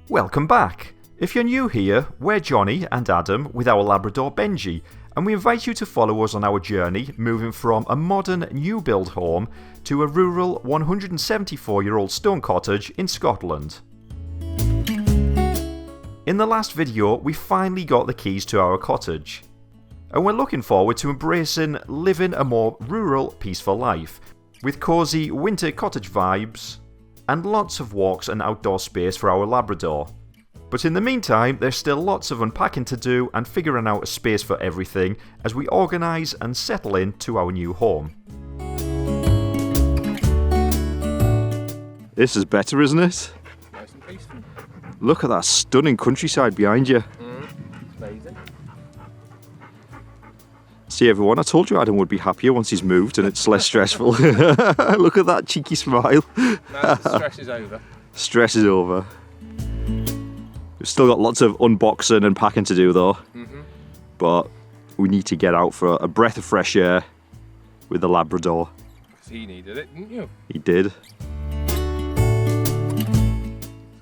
Welcome back! If you're new here, we're Johnny and Adam with our Labrador Benji, and we invite you to follow us on our journey moving from a modern new build home to a rural 174-year-old stone cottage in Scotland. In the last video, we finally got the keys to our cottage, and we're looking forward to embracing living a more rural, peaceful life, with cosy winter cottage vibes and lots of walks and outdoor space for our Labrador. But in the meantime, there's still lots of unpacking to do and figuring out a space for everything as we organise and settle into our new home. This is better, isn't it? Nice and peaceful. Look at that stunning countryside behind you. It's amazing. See everyone, I told you Adam would be happier once he's moved and it's less stressful. Look at that cheeky smile. Now the stress is over. Stress is over. We've still got lots of unboxing and packing to do though. But we need to get out for a breath of fresh air with the Labrador. Because he needed it, didn't you? He did. It's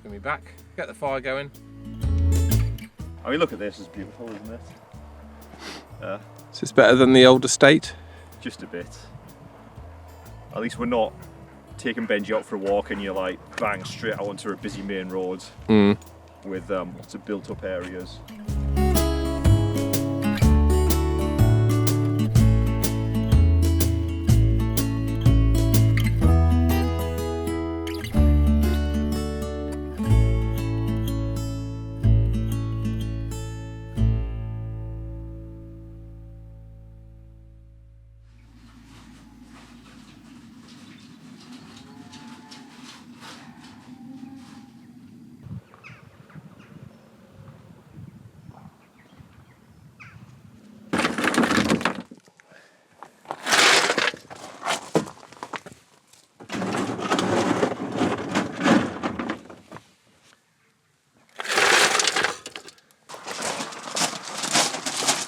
gonna be back. Get the fire going. I mean, look at this, it's beautiful, isn't it? So it's better than the old estate? Just a bit. At least we're not taking Benji out for a walk and you're like bang straight out onto a busy main road with lots of built up areas.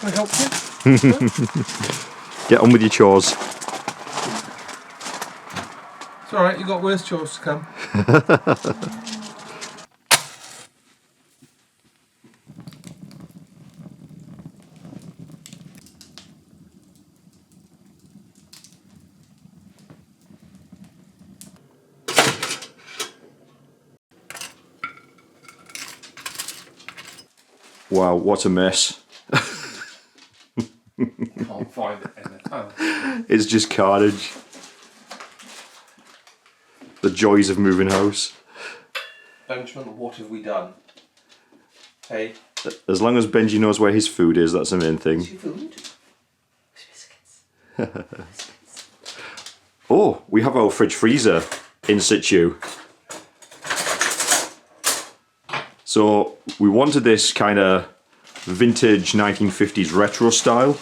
Can I help you? Get on with your chores. It's alright, you've got worse chores to come. Wow, what a mess. Can't find it in the tunnel. It's just carnage. The joys of moving house. Benjamin, what have we done? Hey. As long as Benji knows where his food is, that's the main thing. What's your food? Biscuits. Oh, we have our fridge freezer in situ. So we wanted this kind of vintage 1950s retro style.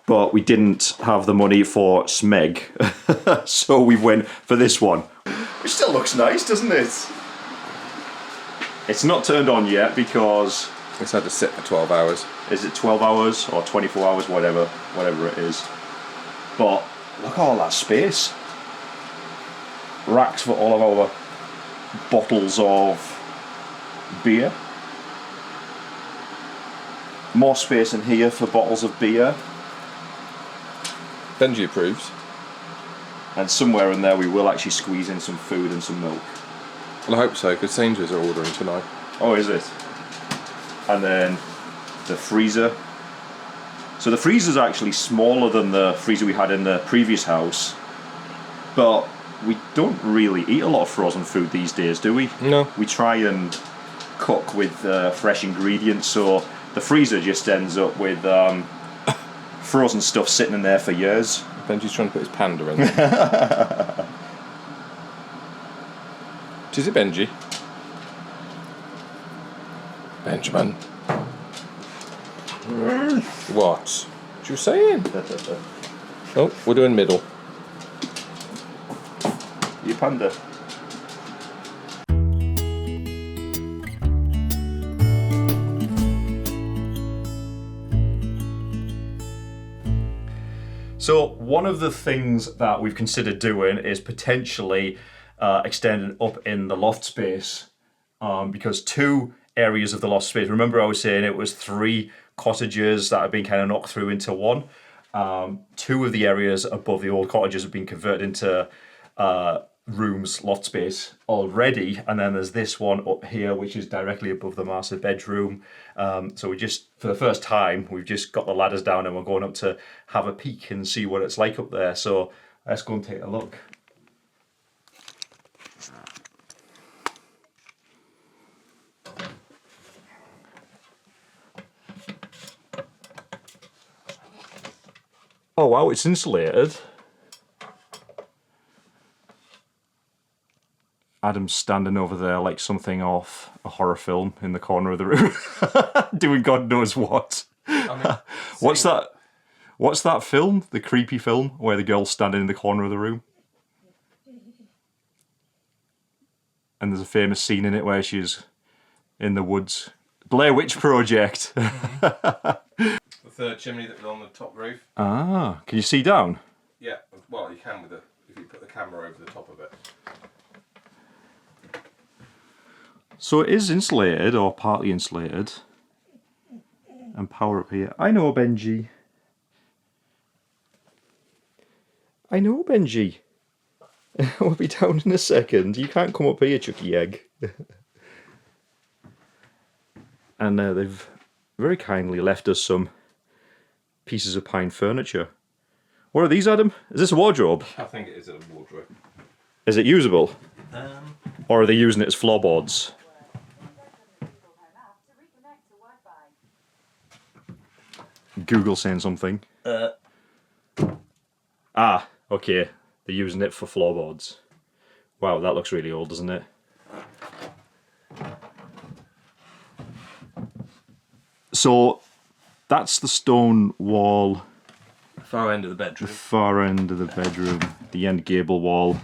But we didn't have the money for Smeg, so we went for this one. Which still looks nice, doesn't it? It's not turned on yet because... It's had to sit for 12 hours. Is it 12 hours or 24 hours, whatever it is. But look at all that space. Racks for all of our bottles of beer. More space in here for bottles of beer. Benji approves. And somewhere in there we will actually squeeze in some food and some milk. Well, I hope so, because Sainsbury's are ordering tonight. Oh, is it? And then the freezer. So the freezer's actually smaller than the freezer we had in the previous house. But we don't really eat a lot of frozen food these days, do we? No. We try and cook with fresh ingredients, so the freezer just ends up with frozen stuff sitting in there for years. Benji's trying to put his panda in there. Is it Benji? Benjamin. What? What you saying? Oh, we're doing middle. You panda. So one of the things that we've considered doing is potentially extending up in the loft space, because 2 areas of the loft space, remember I was saying it was 3 cottages that have been kind of knocked through into one. 2 of the areas above the old cottages have been converted into rooms, loft space already, and then there's this one up here which is directly above the master bedroom. So we just, for the first time, we've just got the ladders down and we're going up to have a peek and see what it's like up there. So let's go and take a look. Oh wow, it's insulated. Adam's standing over there like something off a horror film in the corner of the room, doing God knows what. What's that? What's that film? The creepy film where the girl's standing in the corner of the room, and there's a famous scene in it where she's in the woods. Blair Witch Project. The 3rd chimney that was on the top roof. Ah, can you see down? Yeah, well, you can if you put the camera over the top of it. So it is insulated, or partly insulated. And power up here. I know, Benji. I know, Benji. We'll be down in a second. You can't come up here, Chucky Egg. And they've very kindly left us some pieces of pine furniture. What are these, Adam? Is this a wardrobe? I think it is a wardrobe. Is it usable? Or are they using it as floorboards? Google saying something. Ah, okay. They're using it for floorboards. Wow, that looks really old, doesn't it? So, that's the stone wall. Far end of the bedroom. Far end of the bedroom. The end gable wall.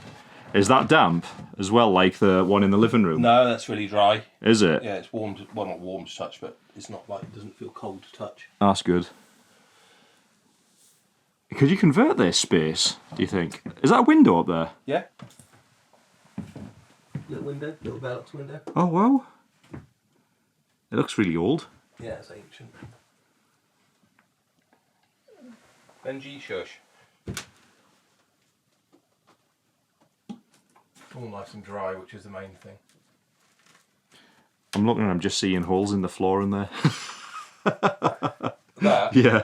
Is that damp as well, like the one in the living room? No, that's really dry. Is it? Yeah, it's warm. Well, not warm to touch, but it's not like it doesn't feel cold to touch. That's good. Could you convert this space, do you think? Is that a window up there? Yeah. Little window, little Velux window. Oh, wow. It looks really old. Yeah, it's ancient. Benji, shush. All nice and dry, which is the main thing. I'm looking and I'm just seeing holes in the floor in there. That? Yeah.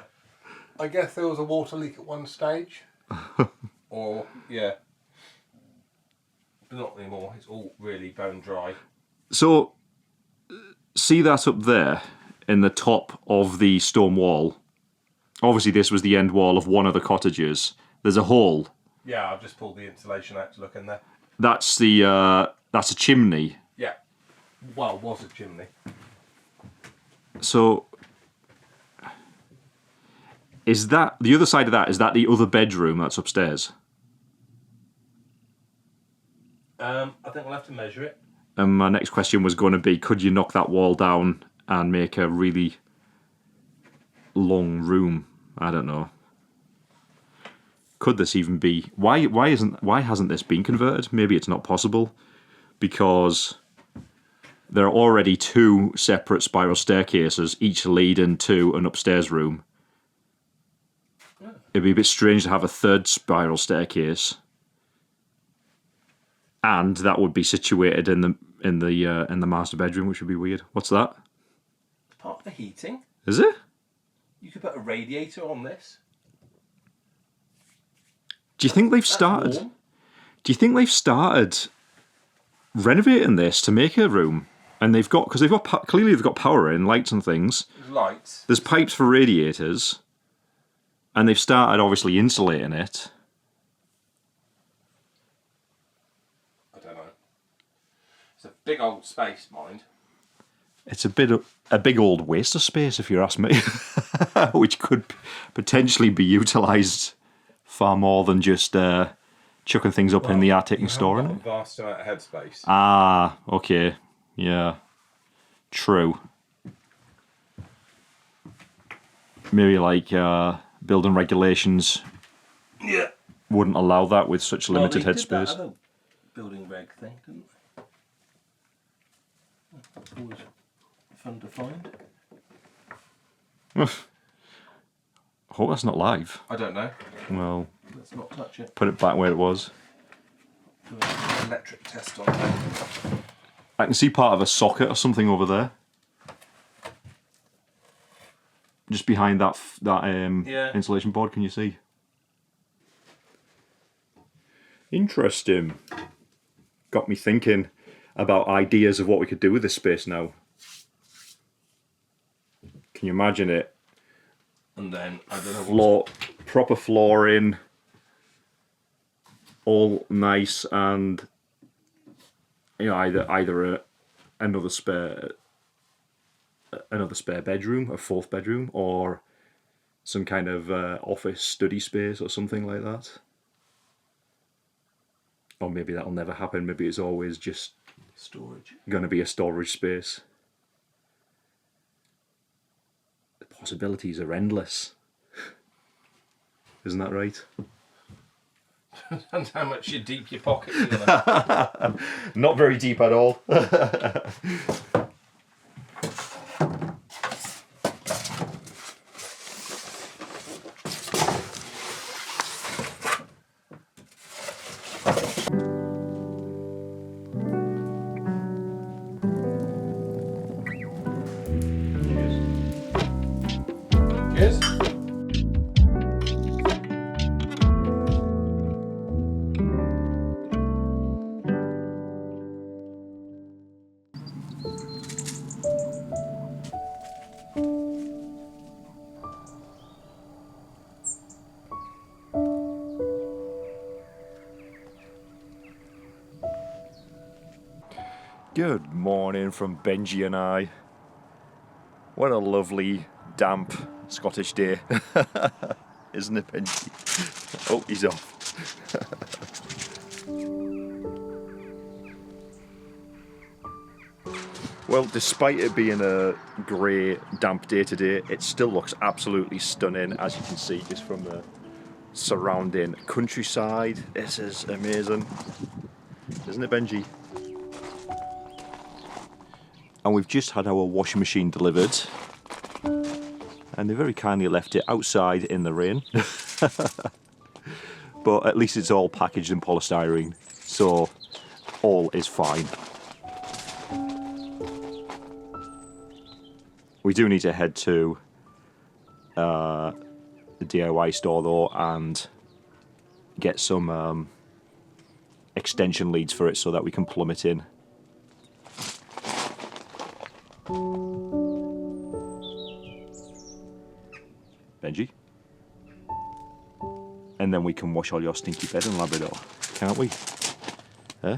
I guess there was a water leak at one stage. Or, yeah. But not anymore. It's all really bone dry. So, see that up there in the top of the stone wall? Obviously this was the end wall of one of the cottages. There's a hole. Yeah, I've just pulled the insulation out to look in there. That's a chimney. Yeah. Well, it was a chimney. So, is that, the other side of that, is that the other bedroom that's upstairs? I think we'll have to measure it. And my next question was going to be, could you knock that wall down and make a really long room? I don't know. Could this even be... Why hasn't this been converted? Maybe it's not possible because there are already 2 separate spiral staircases, each leading to an upstairs room. It'd be a bit strange to have a 3rd spiral staircase, and that would be situated in the master bedroom, which would be weird. What's that? Part of the heating. Is it? You could put a radiator on this. Do you think they've started? Warm. Do you think they've started renovating this to make a room? And they've got, because clearly they've got power in, lights and things. There's lights. There's pipes for radiators, and they've started obviously insulating it. I don't know. It's a big old space, mind. It's a big old waste of space, if you ask me, which could potentially be utilised far more than just chucking things up in the attic and storing it. A vast amount of headspace. Ah, okay, yeah, true. Maybe like building regulations Yeah. wouldn't allow that with such limited They did that headspace. other building reg thing, didn't they? That's always fun to find. I hope that's not live. I don't know. Well, Let's not touch it. put it back where it was. Do an electric test on that. I can see part of a socket or something over there. Just behind that Yeah. insulation board, can you see? Interesting. Got me thinking about ideas of what we could do with this space now. Can you imagine it? And then, I don't know Proper flooring, all nice, and either another spare bedroom, a fourth bedroom, or some kind of office study space or something like that. Or maybe that'll never happen. Maybe it's always just storage. going to be a storage space. The possibilities are endless. Isn't that right? Depends how much you deep your pockets in. Not very deep at all. Cheers. Good morning from Benji and I. What a lovely, damp Scottish day. Isn't it, Benji? Oh, he's off. Well, despite it being a grey, damp day today, it still looks absolutely stunning, as you can see just from the surrounding countryside. This is amazing. Isn't it, Benji? And we've just had our washing machine delivered, and they very kindly left it outside in the rain. But at least it's all packaged in polystyrene, so all is fine. We do need to head to the DIY store though and get some extension leads for it so that we can plumb it in. Benji? And then we can wash all your stinky bed in Labrador, can't we? Huh?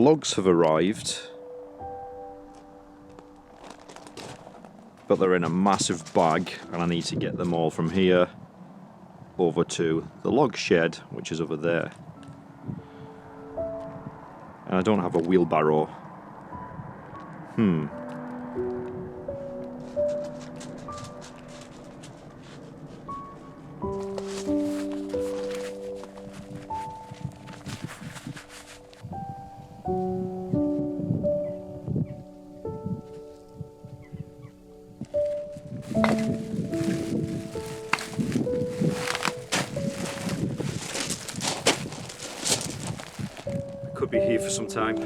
Logs have arrived, but they're in a massive bag and I need to get them all from here over to the log shed, which is over there. And I don't have a wheelbarrow. some time.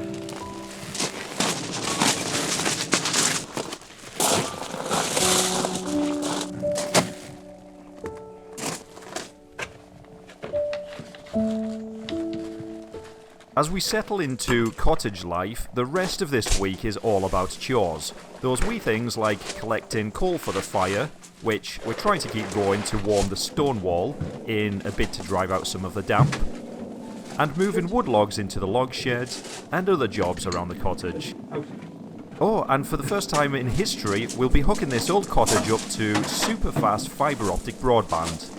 As we settle into cottage life, the rest of this week is all about chores. Those wee things like collecting coal for the fire, which we're trying to keep going to warm the stone wall in a bit to drive out some of the damp, and moving wood logs into the log shed, and other jobs around the cottage. Oh, and for the first time in history, we'll be hooking this old cottage up to super fast fibre optic broadband.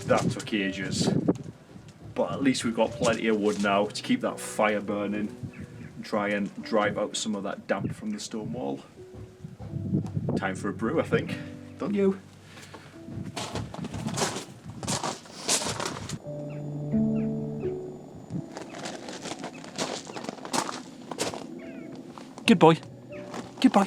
That took ages, but at least we've got plenty of wood now to keep that fire burning and try and drive out some of that damp from the stone wall. Time for a brew, I think, don't you? Good boy. Good boy.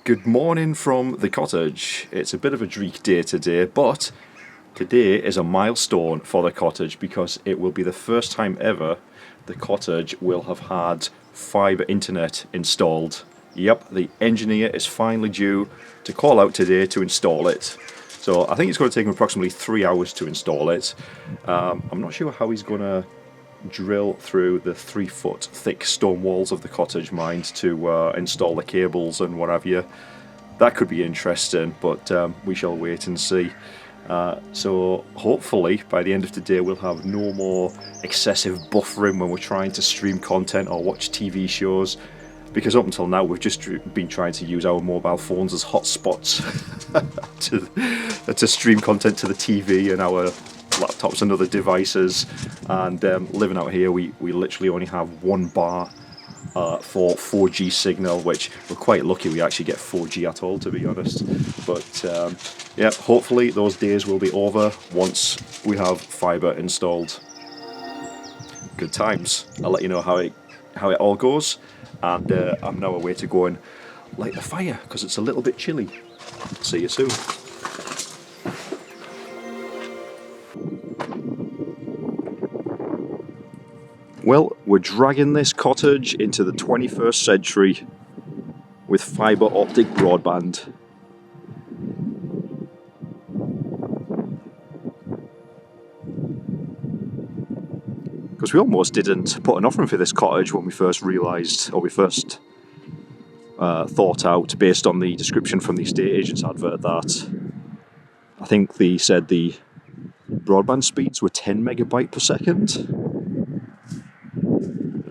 Good morning from the cottage. It's a bit of a dreek day today, but today is a milestone for the cottage because it will be the first time ever the cottage will have had fibre internet installed. Yep, the engineer is finally due to call out today to install it. So I think it's going to take him approximately 3 hours to install it. I'm not sure how he's going to drill through the 3-foot thick stone walls of the cottage, mind, to install the cables and what have you. That could be interesting, but we shall wait and see. So hopefully by the end of today we'll have no more excessive buffering when we're trying to stream content or watch TV shows, because up until now we've just been trying to use our mobile phones as hotspots to stream content to the TV and our laptops and other devices, and living out here we literally only have one bar for 4G signal, which we're quite lucky we actually get 4G at all, to be honest. But yeah, hopefully those days will be over once we have fibre installed. Good times. I'll let you know how it all goes, and I'm now away to go and light the fire because it's a little bit chilly. See you soon. Well, we're dragging this cottage into the 21st century with fibre optic broadband. Because we almost didn't put an offering for this cottage when we first realised, or we first thought out, based on the description from the estate agent's advert, that I think they said the broadband speeds were 10 megabyte per second.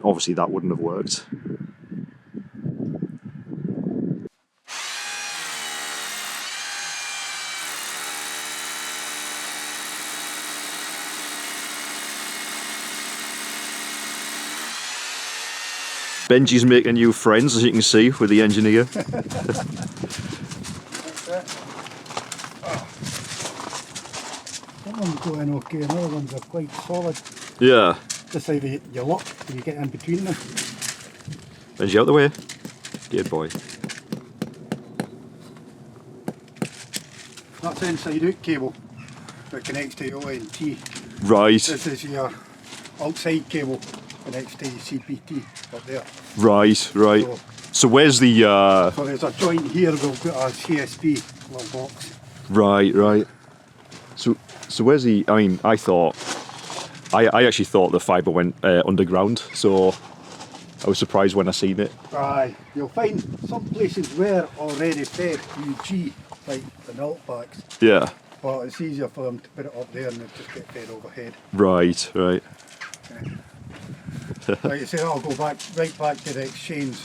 Obviously that wouldn't have worked. Benji's making new friends, as you can see, with the engineer. That one's going okay, and other ones are quite solid. Yeah. Just how you look when you get in between them. Benji, out the way. Good boy. That's the inside out cable that connects to your ONT. Right. This is your outside cable connects to your CPT up there. Right, right. So where's the... So there's a joint here, we'll put a CSP little box. Right, right. So where's the... I mean, I actually thought the fibre went underground, so I was surprised when I seen it. Aye, you'll find some places were already fed UG, like the milk packs. Yeah. But it's easier for them to put it up there and it just get fed overhead. Right, right. Like you say, I'll go right back to the exchange,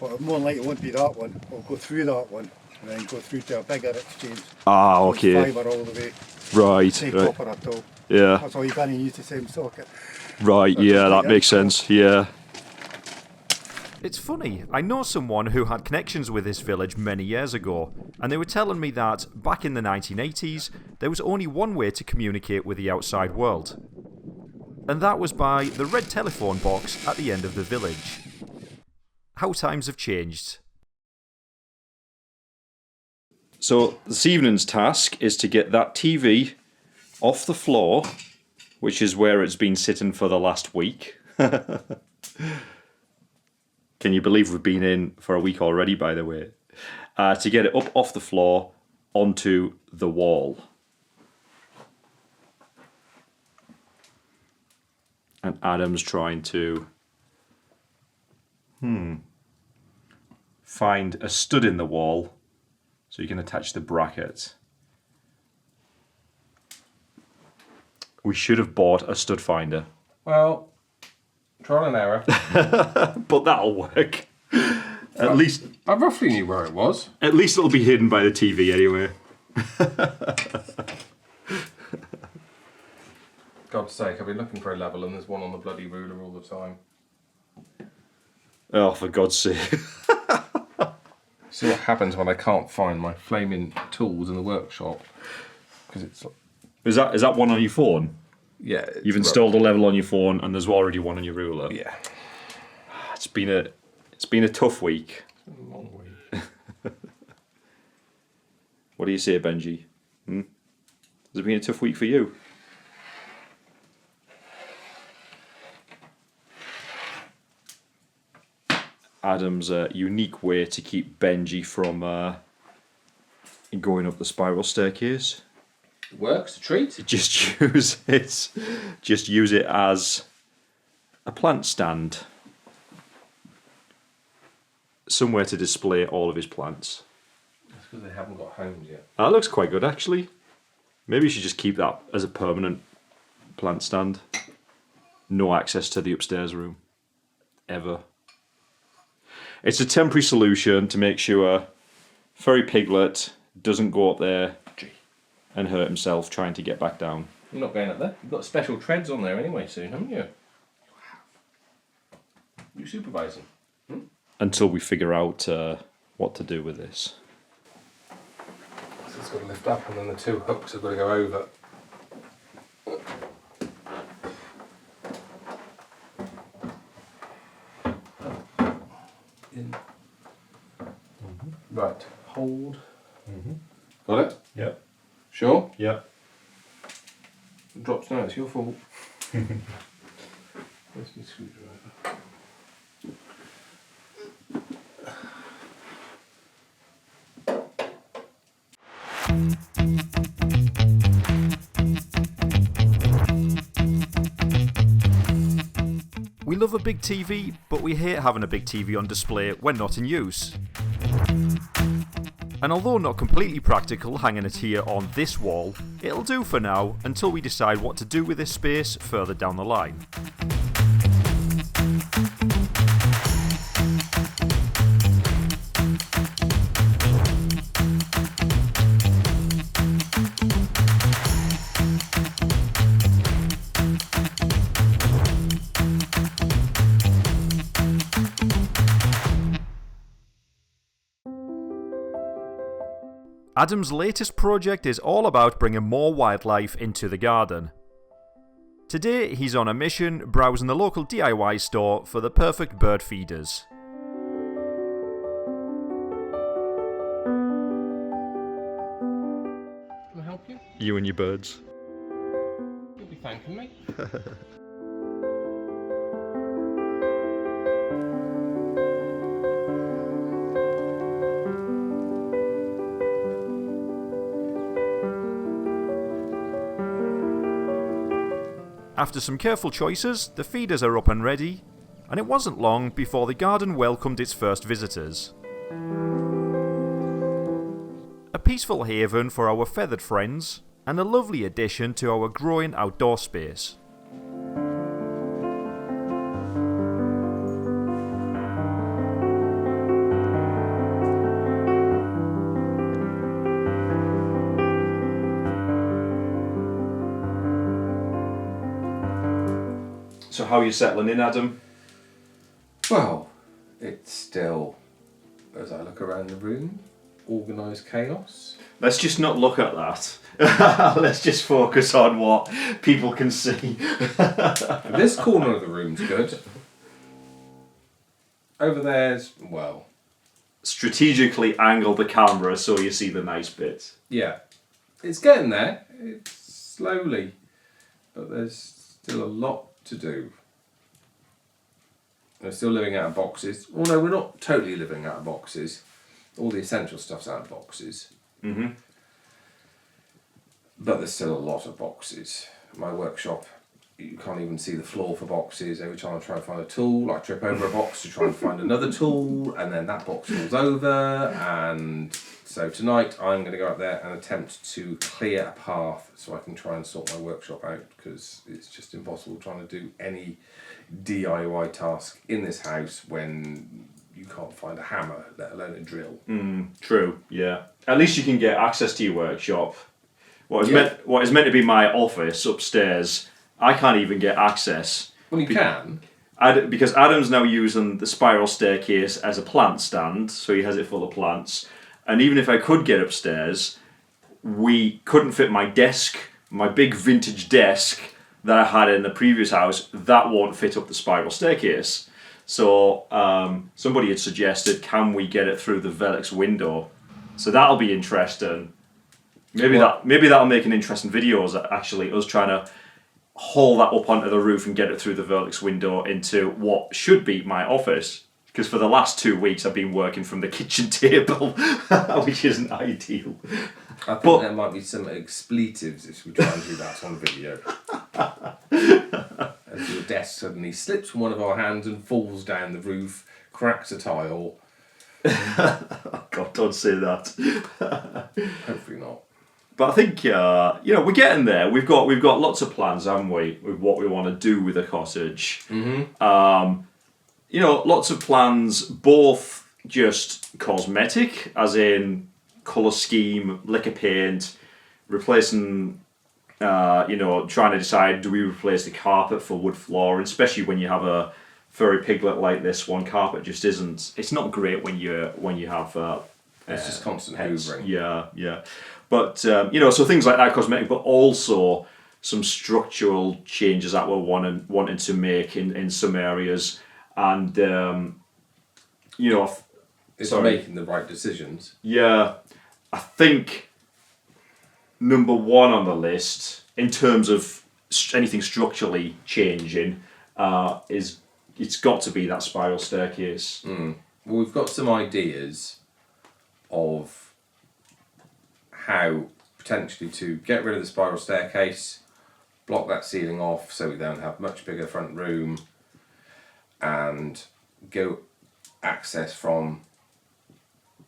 but more likely it won't be that one. We'll go through that one and then go through to a bigger exchange. Ah, okay. Fibre all the way. Right, No right. copper at all. Yeah. That's all you can use the same socket. Right, yeah, that makes sense, yeah. It's funny, I know someone who had connections with this village many years ago, and they were telling me that, back in the 1980s, there was only one way to communicate with the outside world. And that was by the red telephone box at the end of the village. How times have changed. So this evening's task is to get that TV off the floor, which is where it's been sitting for the last week. Can you believe we've been in for a week already, by the way? To get it up off the floor onto the wall. And Adam's trying to find a stud in the wall so you can attach the bracket. We should have bought a stud finder. Well, trial and error. But that'll work. At least I roughly knew where it was. At least it'll be hidden by the TV anyway. God's sake, I've been looking for a level and there's one on the bloody ruler all the time. Oh, for God's sake. See what happens when I can't find my flaming tools in the workshop. Because it's... Is that one on your phone? Yeah. You've installed a level on your phone and there's already one on your ruler? Yeah. It's been a tough week. It's been a long week. What do you say, Benji? Has it been a tough week for you? Adam's unique way to keep Benji from going up the spiral staircase. It works, a treat. Just use it as a plant stand. Somewhere to display all of his plants. That's because they haven't got homes yet. That looks quite good, actually. Maybe you should just keep that as a permanent plant stand. No access to the upstairs room. Ever. It's a temporary solution to make sure Furry Piglet doesn't go up there and hurt himself trying to get back down. You're not going up there. You've got special treads on there anyway soon, haven't you? You supervising? Until we figure out what to do with this. So it's got to lift up, and then the two hooks have got to go over. In. Right, hold. Got it? Yep. Sure? Yep. It drops down, it's your fault. Where's my screwdriver? We love a big TV, but we hate having a big TV on display when not in use. And although not completely practical hanging it here on this wall, it'll do for now until we decide what to do with this space further down the line. Adam's latest project is all about bringing more wildlife into the garden. Today he's on a mission browsing the local DIY store for the perfect bird feeders. Can I help you? You and your birds. You'll be thanking me. After some careful choices, the feeders are up and ready, and it wasn't long before the garden welcomed its first visitors. A peaceful haven for our feathered friends, and a lovely addition to our growing outdoor space. So how are you settling in, Adam? Well, it's still, as I look around the room, organised chaos. Let's just not look at that. Let's just focus on what people can see. This corner of the room's good. Over there's, well... Strategically angle the camera so you see the nice bits. Yeah. It's getting there. It's slowly. But there's still a lot to do. We're still living out of boxes. Well, no, we're not totally living out of boxes. All the essential stuff's out of boxes. Mm-hmm. But there's still a lot of boxes. My workshop, you can't even see the floor for boxes. Every time I try and find a tool, I trip over a box to try and find another tool, and then that box falls over. And so tonight I'm going to go up there and attempt to clear a path so I can try and sort my workshop out, because it's just impossible trying to do any DIY task in this house when you can't find a hammer, let alone a drill. True, yeah. At least you can get access to your workshop. What is meant to be my office upstairs, I can't even get access. Well, you can. Because Adam's now using the spiral staircase as a plant stand, so he has it full of plants. And even if I could get upstairs, we couldn't fit my desk, my big vintage desk that I had in the previous house. That won't fit up the spiral staircase. So somebody had suggested, can we get it through the Velux window? So that'll be interesting. Maybe that'll make an interesting video, actually, us trying to haul that up onto the roof and get it through the Velux window into what should be my office. Because for the last 2 weeks I've been working from the kitchen table, which isn't ideal. I think there might be some expletives if we try and do that on video. As your desk suddenly slips from one of our hands and falls down the roof, cracks a tile. God, don't say that. Hopefully not. But I think we're getting there. We've got lots of plans, haven't we, with what we want to do with the cottage. Mm-hmm. Lots of plans, both just cosmetic, as in colour scheme, liquor paint, replacing, trying to decide, do we replace the carpet for wood flooring, especially when you have a furry piglet like this one. Carpet just isn't. It's not great when you have. It's just constant pets. hoovering. Yeah. But you know, so things like that, cosmetic, but also some structural changes that we're wanting to make in some areas, and you know, It's making the right decisions. Yeah, I think number one on the list in terms of anything structurally changing is it's got to be that spiral staircase. Well, we've got some ideas of how potentially to get rid of the spiral staircase, block that ceiling off so we don't have much bigger front room, and go access from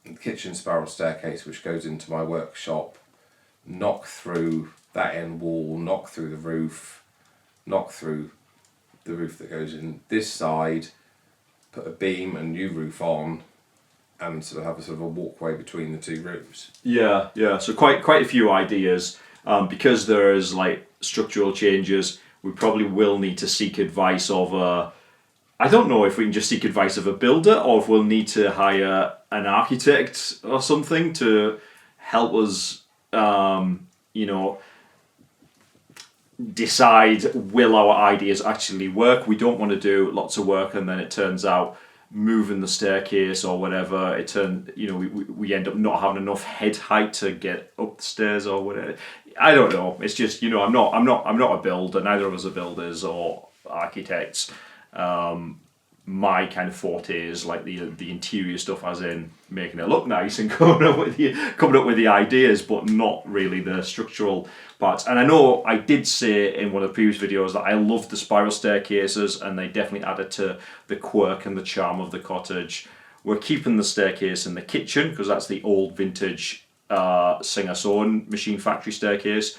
the kitchen spiral staircase, which goes into my workshop, knock through that end wall, knock through the roof, knock through the roof that goes in this side, put a beam and new roof on, and sort of have a sort of a walkway between the two rooms. Yeah. So quite a few ideas. Because there's like structural changes, we probably will need to seek advice of I don't know if we can just seek advice of a builder or if we'll need to hire an architect or something to help us, you know, decide will our ideas actually work. We don't want to do lots of work and then it turns out moving the staircase or whatever, we end up not having enough head height to get up the stairs or whatever. I don't know. It's just, you know, I'm not a builder. Neither of us are builders or architects. My kind of forte is like the interior stuff, as in making it look nice and coming up with the ideas, but not really the structural parts. And I know I did say in one of the previous videos that I loved the spiral staircases, and they definitely added to the quirk and the charm of the cottage. We're keeping the staircase in the kitchen because that's the old vintage Singer-Sewn machine factory staircase.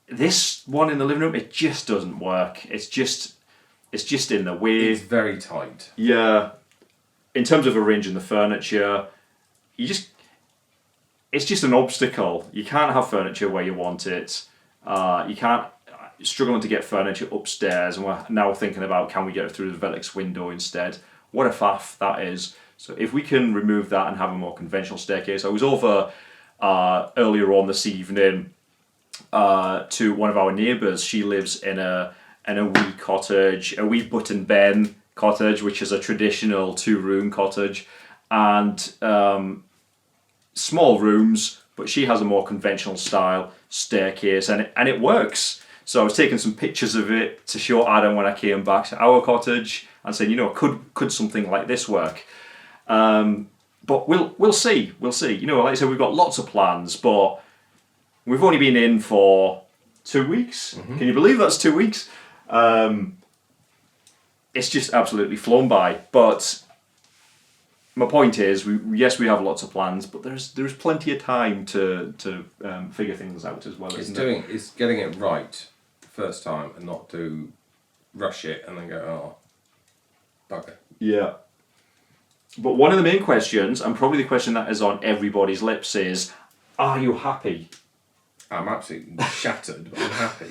This one in the living room, it just doesn't work. It's just in the way. It's very tight. Yeah. In terms of arranging the furniture, it's just an obstacle. You can't have furniture where you want it. You can't, struggling to get furniture upstairs, and we're now thinking about can we get it through the Velux window instead. What a faff that is. So if we can remove that and have a more conventional staircase. I was over earlier on this evening to one of our neighbours. She lives in a wee cottage, a wee button ben cottage, which is a traditional 2-room cottage, and small rooms, but she has a more conventional style staircase, and it works. So I was taking some pictures of it to show Adam when I came back to our cottage and saying, you know, could something like this work? But we'll see. You know, like I said, we've got lots of plans, but we've only been in for 2 weeks. Mm-hmm. Can you believe that's 2 weeks? It's just absolutely flown by. But my point is, we have lots of plans, but there's plenty of time to figure things out as well. It's getting it right the first time and not to rush it and then go, oh, bugger. Yeah. But one of the main questions, and probably the question that is on everybody's lips, is, are you happy? I'm absolutely shattered, but I'm happy.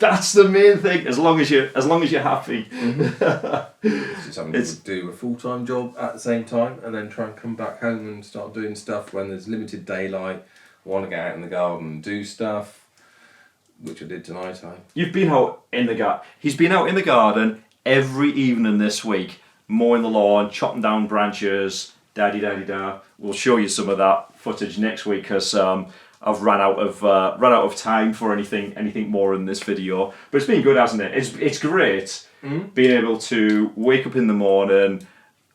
That's the main thing. As long as you're happy. Mm-hmm. It's just having to do a full-time job at the same time, and then try and come back home and start doing stuff when there's limited daylight. I want to get out in the garden and do stuff, which I did tonight. You've been out in the garden. He's been out in the garden every evening this week, mowing the lawn, chopping down branches, da-di-da-di-da. We'll show you some of that footage next week because I've run out of time for anything more in this video. But it's been good, hasn't it? It's great being able to wake up in the morning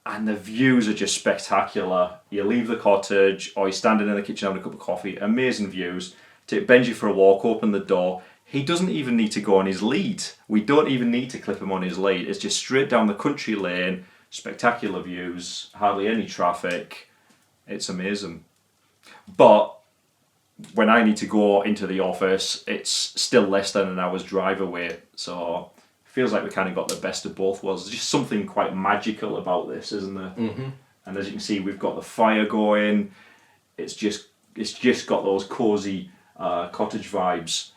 and the views are just spectacular. You leave the cottage or you're standing in the kitchen having a cup of coffee, amazing views. Take Benji for a walk, open the door. He doesn't even need to go on his lead. We don't even need to clip him on his lead. It's just straight down the country lane, spectacular views, hardly any traffic. It's amazing. But when I need to go into the office, it's still less than an hour's drive away. So it feels like we kind of got the best of both worlds. There's just something quite magical about this, isn't there? Mm-hmm. And as you can see, we've got the fire going. It's just got those cosy cottage vibes.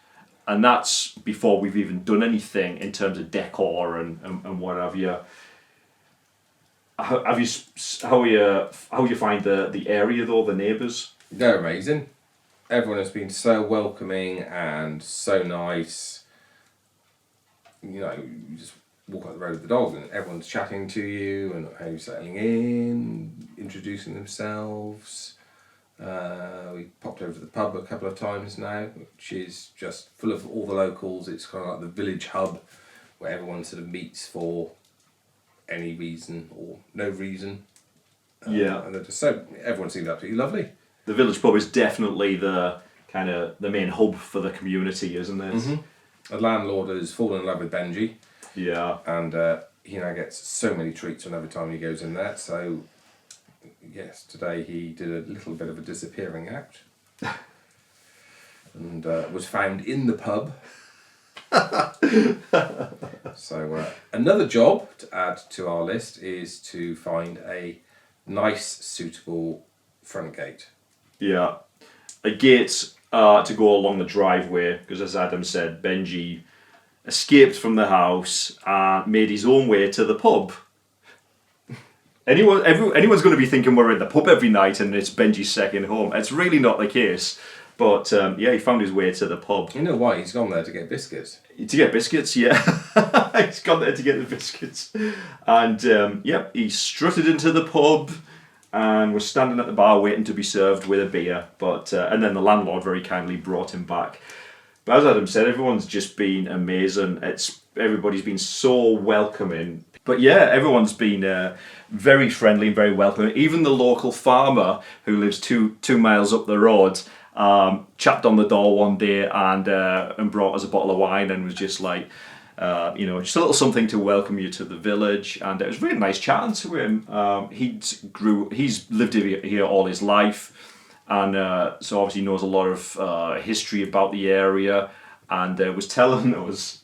And that's before we've even done anything in terms of decor and what have you. How you find the area though, the neighbours? They're amazing. Everyone has been so welcoming and so nice. You know, you just walk up the road with the dog and everyone's chatting to you and how you're settling in, introducing themselves. We popped over to the pub a couple of times now, which is just full of all the locals. It's kind of like the village hub where everyone sort of meets for any reason or no reason. And they're just everyone seems absolutely lovely. The village pub is definitely the main hub for the community, isn't it? Mm-hmm. The landlord has fallen in love with Benji. Yeah. And he now gets so many treats whenever time he goes in there. So, yes, today he did a little bit of a disappearing act. And was found in the pub. So, another job to add to our list is to find a nice, suitable front gate. Yeah. A gate to go along the driveway, because as Adam said, Benji escaped from the house and made his own way to the pub. Anyone's going to be thinking we're in the pub every night and it's Benji's second home. It's really not the case. But he found his way to the pub. You know why? He's gone there to get biscuits. To get biscuits, yeah. He's gone there to get the biscuits. And he strutted into the pub and was standing at the bar waiting to be served with a beer. But and then the landlord very kindly brought him back. But as Adam said, everyone's just been amazing. Everybody's been so welcoming. But yeah, everyone's been very friendly and very welcoming. Even the local farmer who lives two miles up the road chapped on the door one day and brought us a bottle of wine and was just like, just a little something to welcome you to the village. And it was really nice chatting to him. He's lived here all his life. And so obviously knows a lot of history about the area, and was telling us,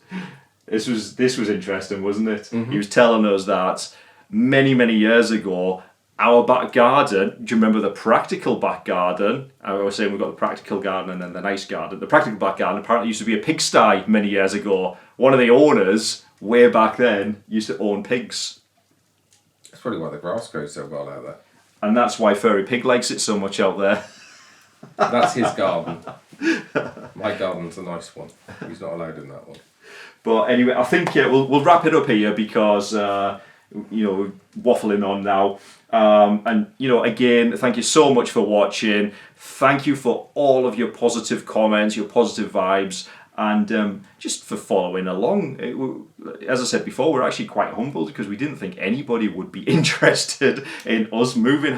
this was interesting, wasn't it? Mm-hmm. He was telling us that many years ago, our back garden, do you remember the practical back garden? I was saying we've got the practical garden and then the nice garden. The practical back garden apparently used to be a pigsty many years ago. One of the owners, way back then, used to own pigs. That's probably why the grass grows so well out there. And that's why Furry Pig likes it so much out there. That's his garden. My garden's a nice one. He's not allowed in that one. But anyway, I think we'll wrap it up here because we're waffling on now. And again, thank you so much for watching. Thank you for all of your positive comments, your positive vibes, and just for following along. As I said before, we're actually quite humbled because we didn't think anybody would be interested in us moving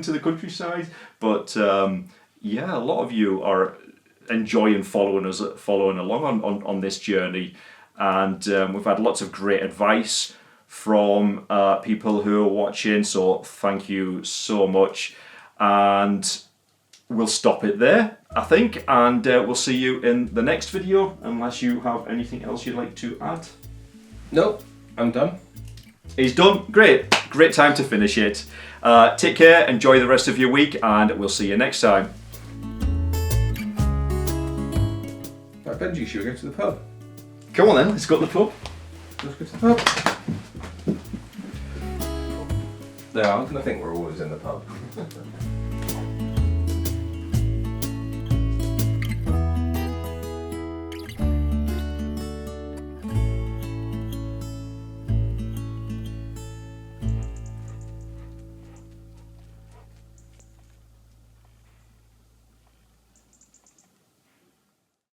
to the countryside. But a lot of you are enjoying following along on this journey, and we've had lots of great advice from people who are watching, so thank you so much. And we'll stop it there, I think, and we'll see you in the next video, unless you have anything else you'd like to add. Nope, I'm done. He's done. Great time to finish it. Take care, enjoy the rest of your week, and we'll see you next time. Right, Benji, should we go to the pub? Come on then, let's go to the pub. Let's go to the pub. They are going to think we're always in the pub.